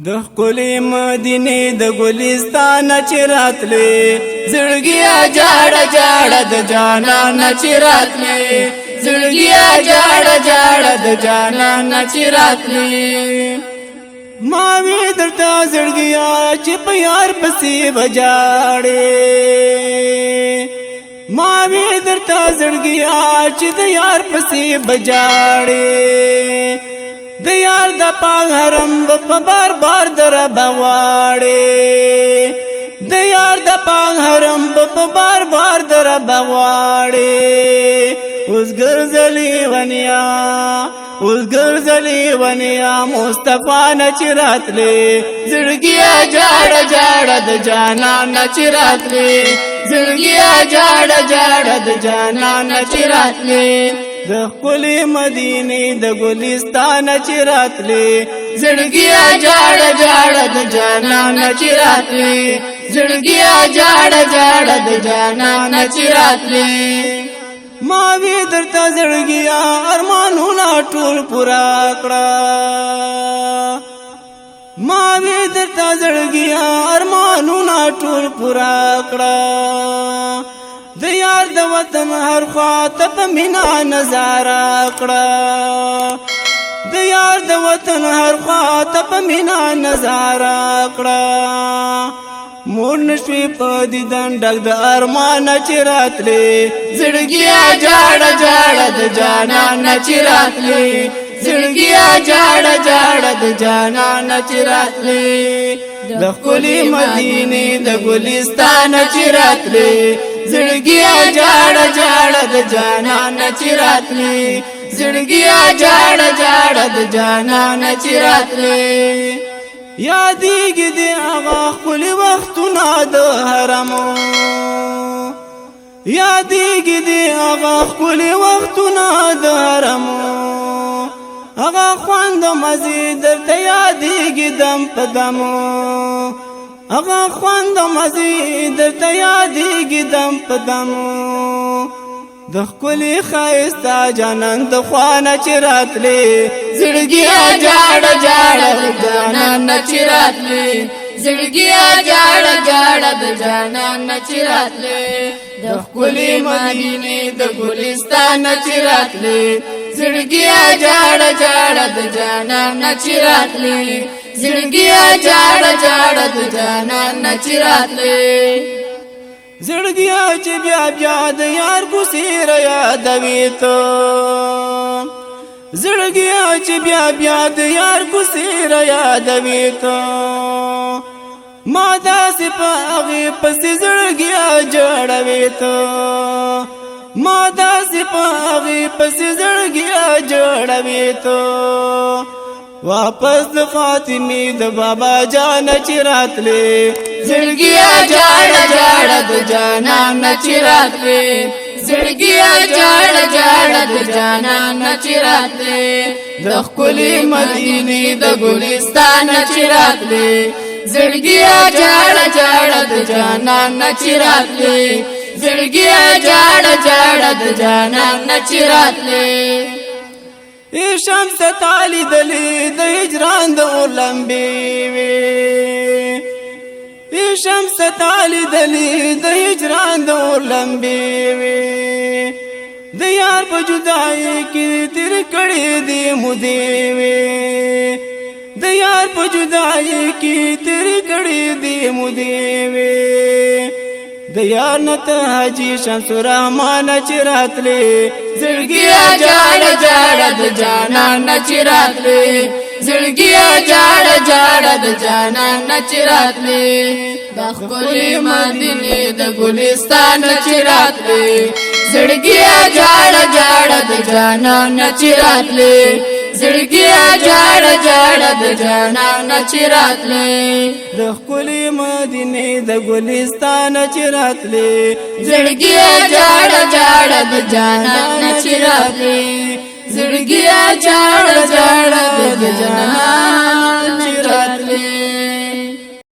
د ښکلې مدینې د ګلستان چې راتلې زړګیا جاړه جاړه د جانان چې راتلې زړګیا جاړه جاړه د جانان چې راتلې ما وی درته زړګیا چې په یار پسې بجاړې ما وی درته زړګیا چې د یار پسې بجاړې د یار د پاک حرم په بار بار در بغواړې د یار د پاک حرم په بار بار در بغواړې اوس ګرځلې ونیا اوس ګرځلې ونیا مصطفی نه چې راتلې زړګیا جاړه جاړه د جانان نه چې راتلې زړګیا جاړه جاړه د جانان نه چې راتلې د ښکلې مدینې د ګلستان چې راتلې زړګیا جاړه جاړه د جانان چې راتلې زړګیا جاړه جاړه د جانان چې راتلې ما وی درته زړګیا ارمانونه ټول پورا کړه ما وی درته زړګیا ارمانونه ټول پورا کړه د یار د وطن هر خوا ته په مینا نظاره کړه د یار د وطن هر خوا ته په مینا نظاره کړه مور نشوي په دیدن ډک د ارمان چې راتلې زړګیا جاړه جاړه د جانان چې راتلې زړګیا جاړه جاړه د جانان چې راتلې د ښکلې مدینې د ګلستان چې راتلې زړګیا جاړه جاړه د جانان چې راتلې زړګیا جاړه جاړه د جانان چې راتلې یادېږي د هغه ښکلي وختونه د حرمو یادېږي د هغه ښکلي وختونه د حرمو هغه خوند مزې درته یادېږي دم په دمو هغه خوند مزې درته یادېږي دم په دمو د ښکلي ښایسته جانان د خوا نه چې راتلې زړګیا جاړه جاړه د جانان چې راتلې زړګیا جاړه جاړه د جانان چې راتلې د ښکلي مدینې د ګلستان چې راتلې زړګیا جاړه جاړه د جانان چې راتلې زړګیا جاړه جاړه د جانان چې راتلې زړګیا چې بیا بیا د یار ګوسیر یادوي ته زړګیا چې بیا بیا د یار ګوسیر یادوي ته ما داسې په هغې پسې زړګیا جوړوي ته ما داسې په هغې پسې زړګیا جوړوي ته واپس د فاطمې د بابا جان چې راتلې زړګیا جاړه جاړه د جانان چې راتلې زړګیا جاړه جاړه د جانان چې راتلې د ښکلې مدینې د ګلستان چې راتلې زړګیا جاړه جاړه د جانان چې راتلې زړګیا جاړه جاړه د جانان چې راتلې شمس تالی دلی د هجران د اولمبي وي شمس تالی دلی د هجران د اولمبي وي د یار په جدائی کې تیر کړي دی مودې وي د یار په جدائی کې تیر کړي دی مودې وي د یار نت حاجی شمس الرحمن چې راتلې زړګیا جاړه جاړه د جانان چې راتلې زړګیا جاړه جاړه د جانان چې راتلې د ښکلې مدینې د ګلستان چې راتلې زړګیا جاړه جاړه د جانان چې راتلې زړګیا جاړه جاړه د جانان چې راتلې د ښکلې مدینې د ګلستان چې راتلې زړګیا جاړه جاړه د جانان چې راتلې زړګیا جاړه جاړه د جانان چې راتلې